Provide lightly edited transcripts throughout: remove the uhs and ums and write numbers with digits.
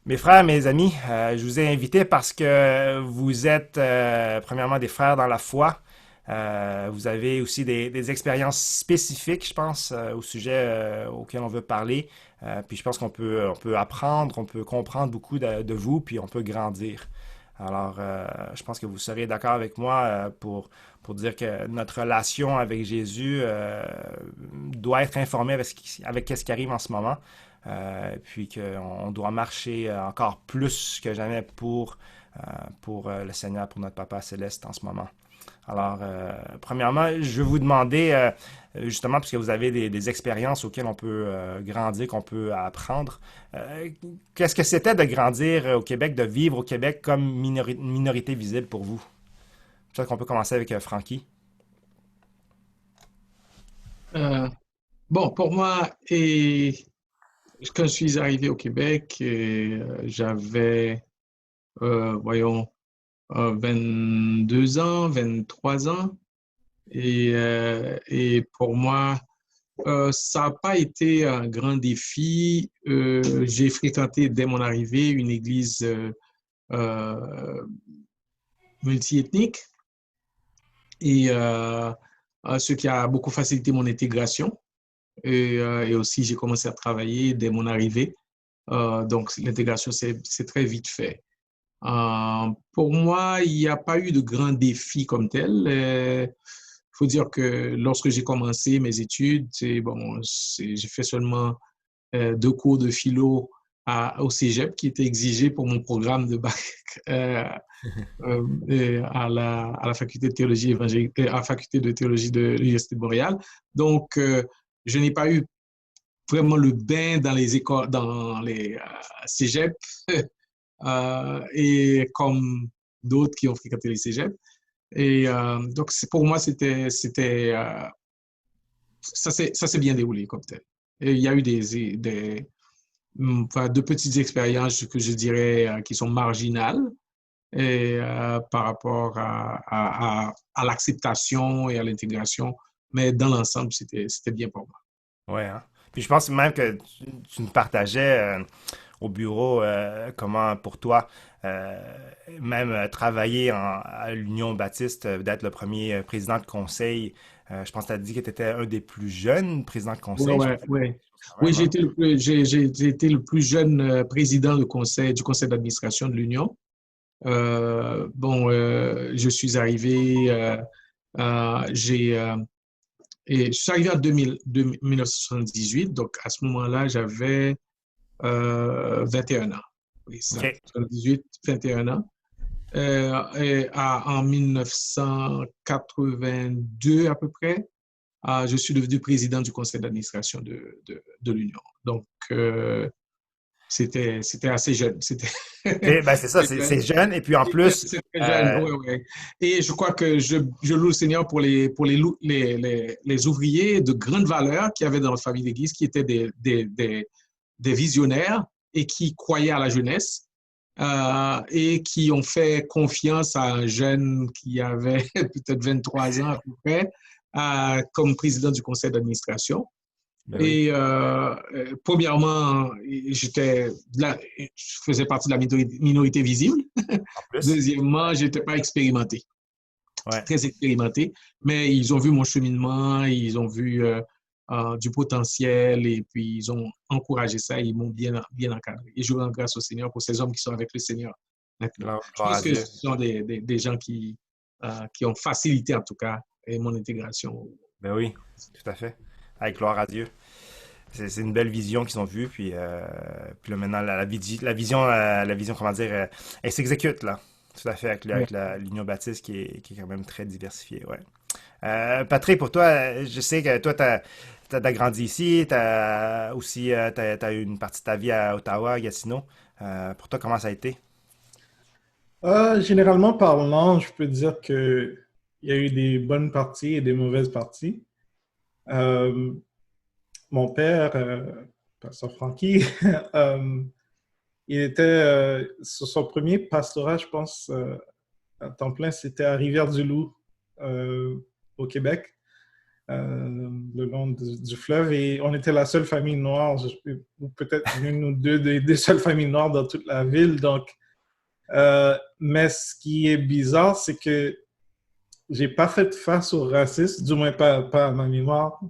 Mes frères, mes amis, je vous ai invité parce que vous êtes premièrement des frères dans la foi. Vous avez aussi des expériences spécifiques, je pense, au sujet auquel on veut parler. Puis je pense on peut apprendre, on peut comprendre beaucoup de vous, puis on peut grandir. Alors, je pense que vous serez d'accord avec moi pour dire que notre relation avec Jésus doit être informée avec ce qui arrive en ce moment. Puis qu'on doit marcher encore plus que jamais pour le Seigneur, pour notre Papa Céleste en ce moment. Alors, premièrement, je vais vous demander, justement, puisque vous avez des expériences auxquelles on peut grandir, qu'on peut apprendre, euh, qu'est-ce que c'était de grandir au Québec, de vivre au Québec comme minorité visible pour vous? Peut-être qu'on peut commencer avec Francky. Euh, bon, pour moi, quand je suis arrivé au Québec, j'avais, voyons, 22 ans, 23 ans. Et pour moi, ça n'a pas été un grand défi. J'ai fréquenté dès mon arrivée une église euh, multiethnique et ce qui a beaucoup facilité mon intégration. Et aussi, j'ai commencé à travailler dès mon arrivée. Donc, l'intégration, c'est très vite fait. Pour moi, il n'y a pas eu de grands défis comme tel. Il faut dire que lorsque j'ai commencé mes études, j'ai fait seulement 2 cours de philo au Cégep qui étaient exigés pour mon programme de bac euh, à la faculté de théologie évangélique, à la faculté de théologie de l'Université de Montréal. Donc, je n'ai pas eu vraiment le bain dans les écoles, dans les cégeps, et comme d'autres qui ont fréquenté les cégeps. Et donc, pour moi, ça s'est bien déroulé comme tel. Et il y a eu enfin, de petites expériences que je dirais qui sont marginales par rapport à l'acceptation et à l'intégration. Mais dans l'ensemble, c'était bien pour moi. Ouais, hein? Puis je pense même que tu nous partageais au bureau comment pour toi, même travailler à l'Union baptiste, d'être le premier président de conseil, je pense que tu as dit que tu étais un des plus jeunes présidents de Ouais, conseil. Je ouais, pense que c'est ouais. quelque chose quand Oui, même, hein? j'ai été le plus jeune président du conseil d'administration de l'Union. Je suis arrivé, et je suis arrivé en 1978, donc à ce moment-là, j'avais 21 ans. Oui, ça, OK. 78, 21 ans. En 1982 à peu près, je suis devenu président du conseil d'administration de l'Union. Donc, c'était assez jeune. C'était OK, ben c'est ça, très c'est jeune. jeune. Et puis en plus, C'est très jeune, euh, oui, oui. Et je crois que je loue le Seigneur pour les ouvriers de grande valeur qu'il y avait dans notre famille d'église, qui étaient des visionnaires et qui croyaient à la jeunesse et qui ont fait confiance à un jeune qui avait peut-être 23 ans à peu près comme président du conseil d'administration. ben oui, Et premièrement, je faisais partie de la minorité visible. en plus. Deuxièmement, je n'étais pas expérimenté, Ouais. très expérimenté, mais ils ont vu mon cheminement, ils ont vu du potentiel et puis ils ont encouragé ça, ils m'ont bien encadré. Et je rends grâce au Seigneur pour ces hommes qui sont avec le Seigneur maintenant. Je Gloire pense à que Dieu. ce sont des gens qui ont facilité en tout cas mon intégration. Ben oui, tout à fait. Avec gloire à Dieu. C'est une belle vision qu'ils ont vue, puis là maintenant la vision, comment dire, elle s'exécute là. Tout à fait avec l'Union Baptiste qui est quand même très diversifiée, ouais. Patrick, pour toi, je sais que toi, t'as grandi ici, t'as aussi t'as eu une partie de ta vie à Ottawa, à Gatineau. Pour toi, comment ça a été? Généralement parlant, je peux dire que il y a eu des bonnes parties et des mauvaises parties. Euh, Mon père, Pasteur Francky, il était sur son premier pastorat, je pense, à temps plein, c'était à Rivière-du-Loup, au Québec. le long du fleuve. Et on était la seule famille noire, ou peut-être une ou deux des seules familles noires dans toute la ville. Donc, mais ce qui est bizarre, c'est que j'ai pas fait face au racisme, du moins pas à ma mémoire,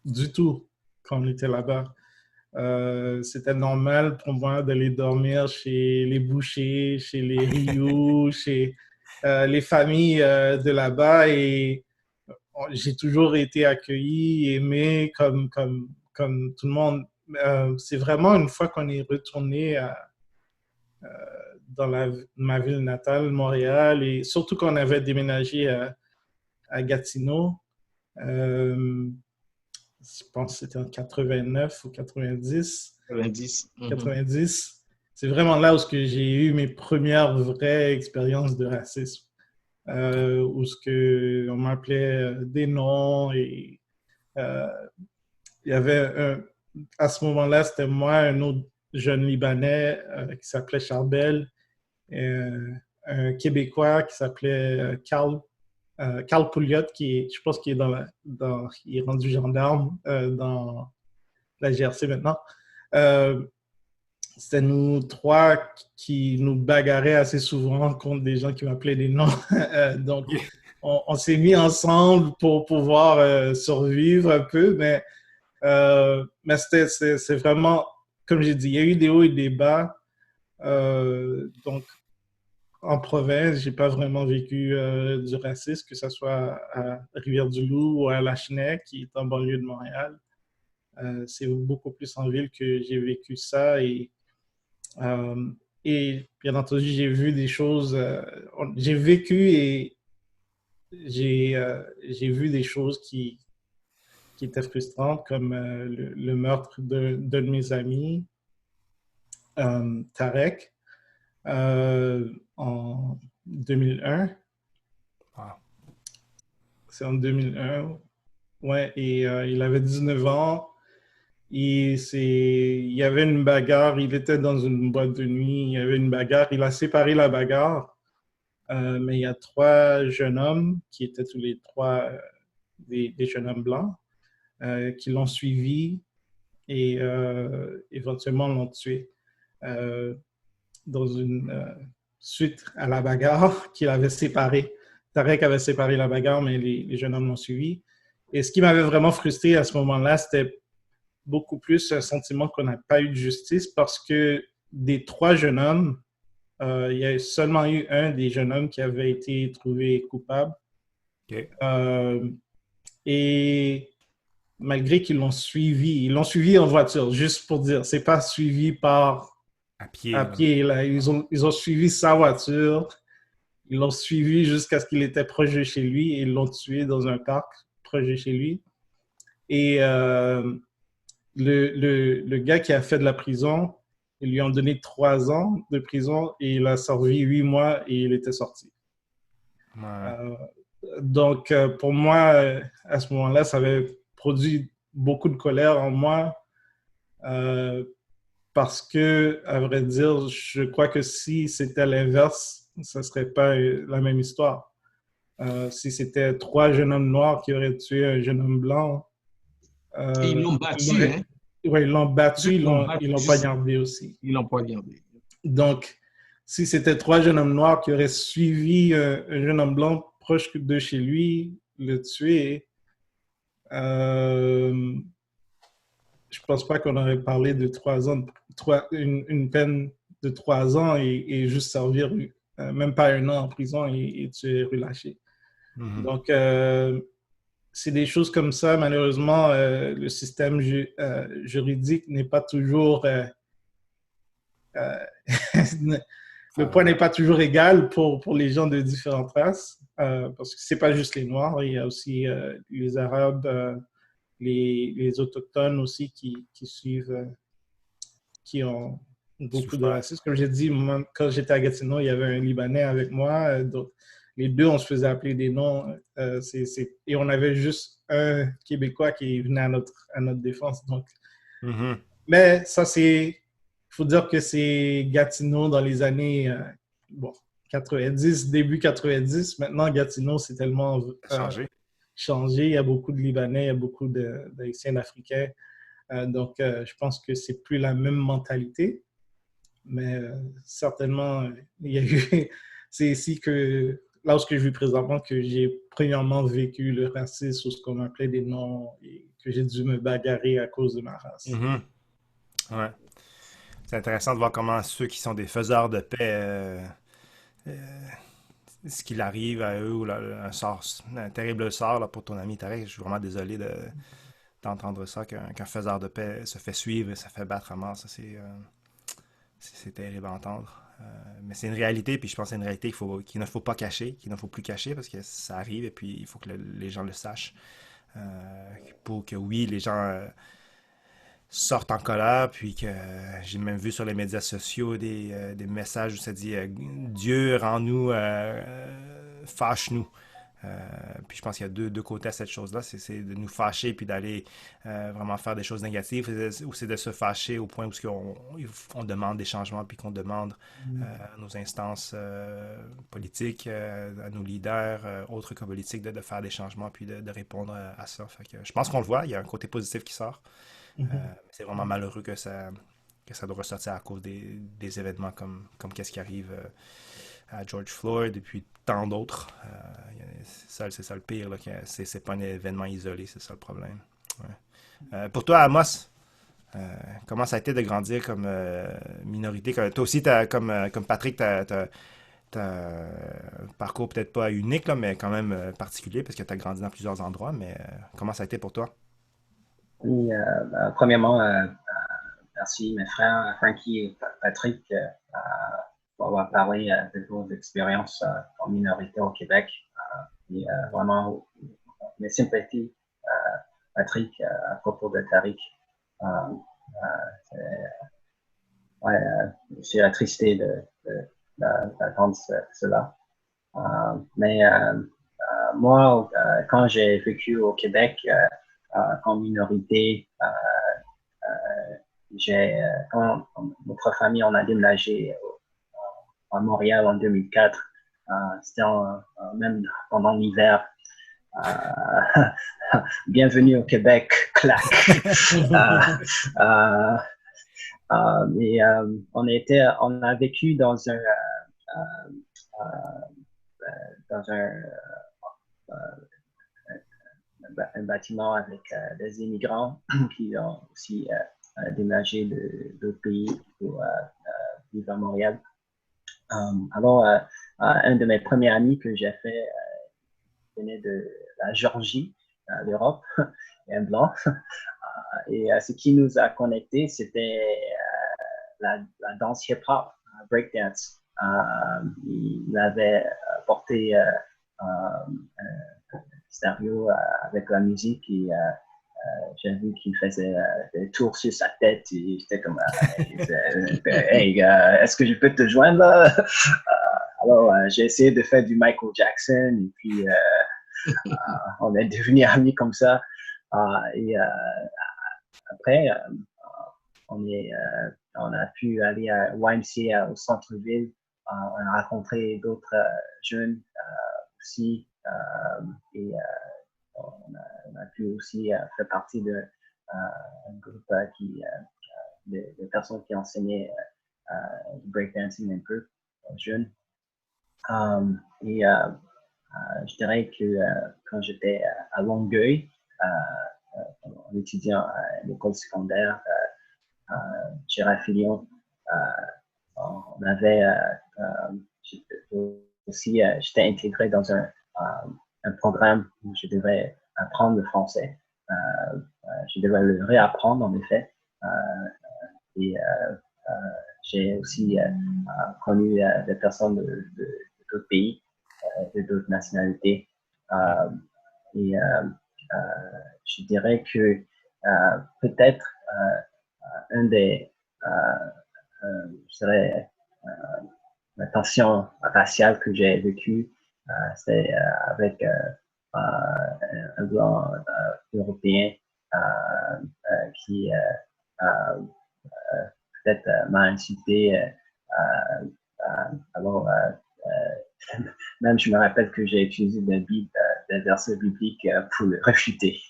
du tout quand on était là-bas. C'était normal pour moi d'aller dormir chez les bouchers, chez les Rioux, chez les familles de là-bas et j'ai toujours été accueilli, aimé comme tout le monde. C'est vraiment une fois qu'on est retourné dans ma ville natale, Montréal, et surtout qu'on avait déménagé à Gatineau. Je pense que c'était en 89 ou 90. 90. 90. C'est vraiment là où j'ai eu mes premières vraies expériences de racisme. Où on m'appelait des noms et il y avait à ce moment-là, c'était moi, un autre jeune Libanais qui s'appelait Charbel, et, un Québécois qui s'appelait Carl Pouliot, je pense qu'il est, il est rendu gendarme dans la GRC maintenant. C'était nous trois qui nous bagarraient assez souvent contre des gens qui m'appelaient des noms. Donc, on s'est mis ensemble pour pouvoir survivre un peu, mais c'est vraiment, comme j'ai dit, il y a eu des hauts et des bas. Donc, en province, j'ai pas vraiment vécu du racisme, que ce soit à Rivière-du-Loup ou à Lachenay, qui est en banlieue de Montréal. C'est beaucoup plus en ville que j'ai vécu ça et bien entendu, j'ai vu des choses, j'ai vécu et j'ai vu des choses qui étaient frustrantes, comme le meurtre d'un de mes amis, Tarek, en 2001. Ah. C'est en 2001. Ouais, et il avait 19 ans. Il y avait une bagarre, il était dans une boîte de nuit, il y avait une bagarre, il a séparé la bagarre, mais il y a trois jeunes hommes qui étaient tous les trois des jeunes hommes blancs qui l'ont suivi et éventuellement l'ont tué dans une suite à la bagarre qu'il avait séparée. Tarek avait séparé la bagarre, mais les jeunes hommes l'ont suivi. Et ce qui m'avait vraiment frustré à ce moment-là, c'était beaucoup plus un sentiment qu'on n'a pas eu de justice parce que des trois jeunes hommes, il y a seulement eu un des jeunes hommes qui avait été trouvé coupable. Okay. Et malgré qu'ils l'ont suivi, ils l'ont suivi en voiture, juste pour dire, c'est pas suivi à pied là. Ils ont suivi sa voiture, ils l'ont suivi jusqu'à ce qu'il était proche de chez lui et ils l'ont tué dans un parc proche de chez lui. Et le gars qui a fait de la prison, ils lui ont donné 3 ans de prison et il a servi 8 mois et il était sorti. Ouais. Donc, pour moi, à ce moment-là, ça avait produit beaucoup de colère en moi parce que, à vrai dire, je crois que si c'était l'inverse, ça ne serait pas la même histoire. Si c'était 3 jeunes hommes noirs qui auraient tué un jeune homme blanc, et ils l'ont battu, hein? Oui, ils l'ont battu, ils l'ont poignardé aussi. Ils l'ont poignardé. Donc, si c'était 3 jeunes hommes noirs qui auraient suivi un jeune homme blanc proche de chez lui, le tuer, je pense pas qu'on aurait parlé de 3 ans, une peine de 3 ans et juste servir même pas 1 an en prison et tu es relâché. Mm-hmm. Donc, c'est des choses comme ça. Malheureusement, le système juridique n'est pas toujours... le poids n'est pas toujours égal pour les gens de différentes races, parce que c'est pas juste les Noirs, il y a aussi les Arabes, les Autochtones aussi qui suivent, qui ont beaucoup de racisme. Comme j'ai dit, moi, quand j'étais à Gatineau, il y avait un Libanais avec moi, donc les deux, on se faisait appeler des noms, et on avait juste un Québécois qui venait à notre défense. Donc. Mm-hmm. Mais ça, il faut dire que c'est Gatineau dans les années 90, début 90. Maintenant, Gatineau, c'est tellement changé. changé. Il y a beaucoup de Libanais, il y a beaucoup d'Haïtiens, d'Africains. Donc, je pense que c'est plus la même mentalité. Mais certainement, il y a eu... C'est ici que, là où je vis présentement, que j'ai premièrement vécu le racisme ou ce qu'on appelait des noms et que j'ai dû me bagarrer à cause de ma race. Mhm. Ouais. C'est intéressant de voir comment ceux qui sont des faiseurs de paix, euh, ce qu'il arrive à eux, ou un sort, un terrible sort là, pour ton ami Tarek. Je suis vraiment désolé d'entendre ça, qu'un faiseur de paix se fait suivre et se fait battre à mort. Ça, c'est terrible à entendre. Mais c'est une réalité, puis je pense que c'est une réalité qu'il ne faut pas cacher, qu'il ne faut plus cacher, parce que ça arrive, et puis il faut que les gens le sachent. Pour que oui, les gens sortent en colère, puis que j'ai même vu sur les médias sociaux des messages où ça dit Dieu rend-nous, fâche-nous. Puis je pense qu'il y a deux côtés à cette chose-là, c'est de nous fâcher puis d'aller vraiment faire des choses négatives, ou c'est de se fâcher au point où on demande des changements puis qu'on demande à nos instances politiques, à nos leaders, autres que politiques, de faire des changements puis de répondre à ça. Fait que je pense qu'on le voit, il y a un côté positif qui sort. C'est vraiment malheureux que ça doit ressortir à cause des événements comme qu'est-ce qui arrive à George Floyd et puis tant d'autres. C'est ça le pire, là, que c'est pas un événement isolé, c'est ça le problème. Ouais. Pour toi, Amos, comment ça a été de grandir comme minorité? Toi aussi, comme Patrick, t'as un parcours peut-être pas unique, là, mais quand même particulier, parce que tu as grandi dans plusieurs endroits, mais comment ça a été pour toi? Oui, premièrement, merci mes frères Frankie et Patrick pour avoir parlé de vos expériences en minorité au Québec. Et vraiment, mes sympathies, Patrick, à propos de Tariq. Euh, c'est ouais, c'est attristé d'entendre cela. Mais moi, quand j'ai vécu au Québec comme minorité, quand notre famille on a déménagé à Montréal en 2004, c'était même pendant l'hiver. Bienvenue au Québec, clac. euh, mais on a vécu dans un bâtiment avec des immigrants qui ont aussi déménagé d'autres pays pour vivre à Montréal. Alors, un de mes premiers amis que j'ai fait venait de la Géorgie, l'Europe, et un blanc. Et ce qui nous a connectés, c'était la danse hip-hop, breakdance. Il avait porté un stéréo avec la musique et j'ai vu qu'il faisait des tours sur sa tête et j'étais comme hey, est-ce que je peux te joindre là? Alors j'ai essayé de faire du Michael Jackson et puis on est devenus amis comme ça. Et après on a pu aller à YMCA au centre-ville. On a rencontré d'autres jeunes aussi et on a pu aussi faire partie d'un groupe de personnes qui enseignaient du breakdancing un peu aux jeunes. Et je dirais que quand j'étais à Longueuil, en étudiant à l'école secondaire, Gérard Filion, on avait aussi, j'étais intégré dans un programme où je devais apprendre le français. Je devais le réapprendre, en effet. Et j'ai aussi connu des personnes d'autres pays, de d'autres nationalités. Et je dirais que peut-être un des, je dirais, la tension raciale que j'ai vécue, c'est avec un blanc européen qui peut-être m'a insulté. Alors, même je me rappelle que j'ai utilisé des billes des versets bibliques pour le réfuter.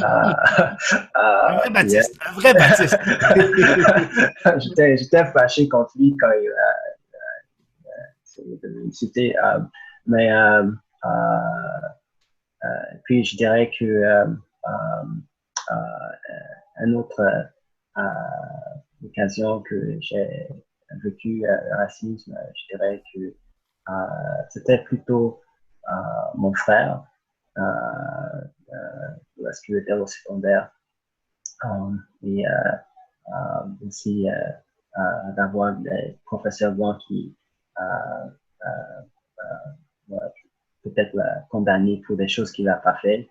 Un vrai Yeah. Baptiste, un vrai Baptiste. J'étais fâché contre lui quand il c'était, mais puis je dirais que une autre occasion que j'ai vécu le racisme, je dirais que c'était plutôt mon frère lorsqu'il était au secondaire et aussi d'avoir des professeurs blancs qui peut-être condamné pour des choses qu'il n'a pas fait.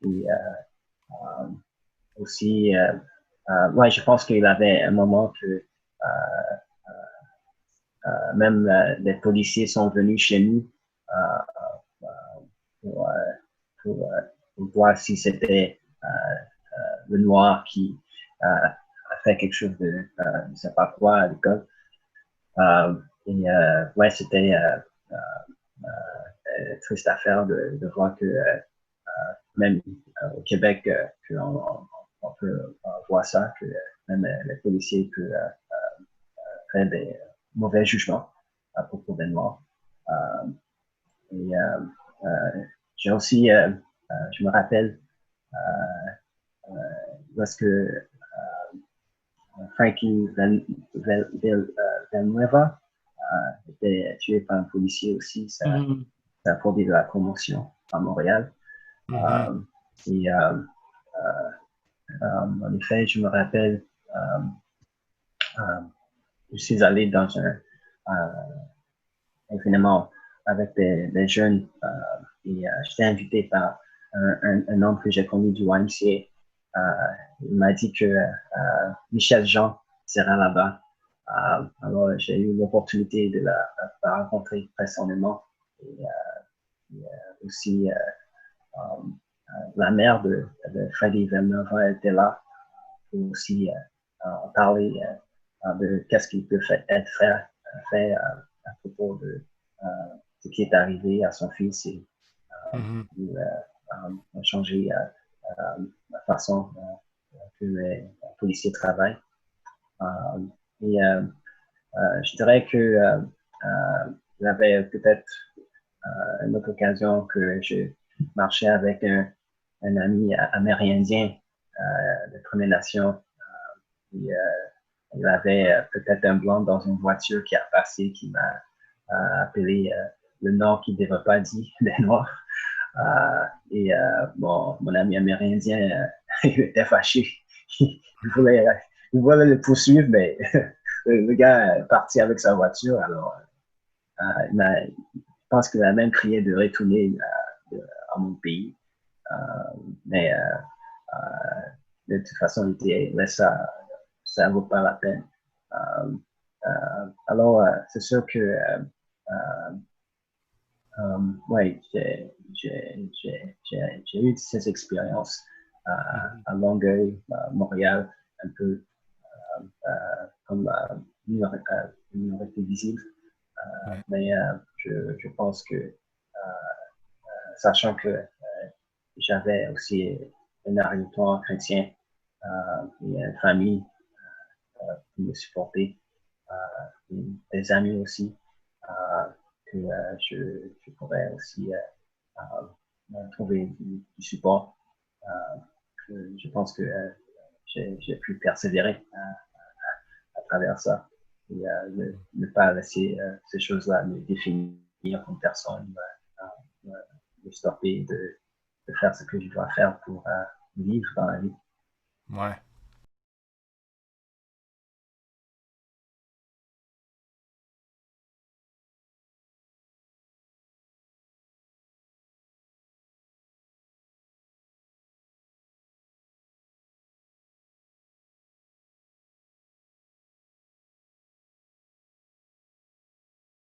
Et aussi, ouais, je pense qu'il avait un moment que même les policiers sont venus chez nous pour, pour voir si c'était le noir qui a fait quelque chose de je ne sais pas quoi à l'école. Et ouais, c'était triste à faire de voir que même au Québec, on peut voir ça, que même les policiers peuvent faire des mauvais jugements à propos des Noirs. Et j'ai aussi, je me rappelle, lorsque Frankie Villanueva était tué par un policier aussi, ça a produit de la commotion à Montréal. Et en effet, je me rappelle, je suis allé dans un événement avec des jeunes et j'étais invité par un homme que j'ai connu du YMCA. Il m'a dit que Michel Jean sera là-bas. Alors, j'ai eu l'opportunité de la rencontrer personnellement. Et aussi, la mère de Freddie Villanueva était là pour aussi parler de qu'est-ce qu'il peut être fait à propos de ce qui est arrivé à son fils et changer la façon que les policiers travaillent. Et je dirais que il y avait peut-être une autre occasion que je marchais avec un ami amérindien de Première Nation. Et, il avait peut-être un blanc dans une voiture qui a passé, qui m'a appelé le nom qu'il ne devait pas dire, des Noirs. Et mon ami amérindien, il était fâché. Il voulait le poursuivre, mais le gars est parti avec sa voiture. Alors, je pense qu'il a même crié de retourner à mon pays. Mais de toute façon, il était, ça ne vaut pas la peine. Alors, c'est sûr que ouais, j'ai eu ces expériences à Longueuil, Montréal, un peu comme minorité visible. Mais je pense que, sachant que j'avais aussi un arrière-plan chrétien et une famille qui me supportait, des amis aussi, que je pourrais aussi trouver du support. Je pense que j'ai pu persévérer à travers ça et ne pas laisser ces choses-là me définir comme personne, me stopper de faire ce que je dois faire pour vivre dans la vie. Ouais.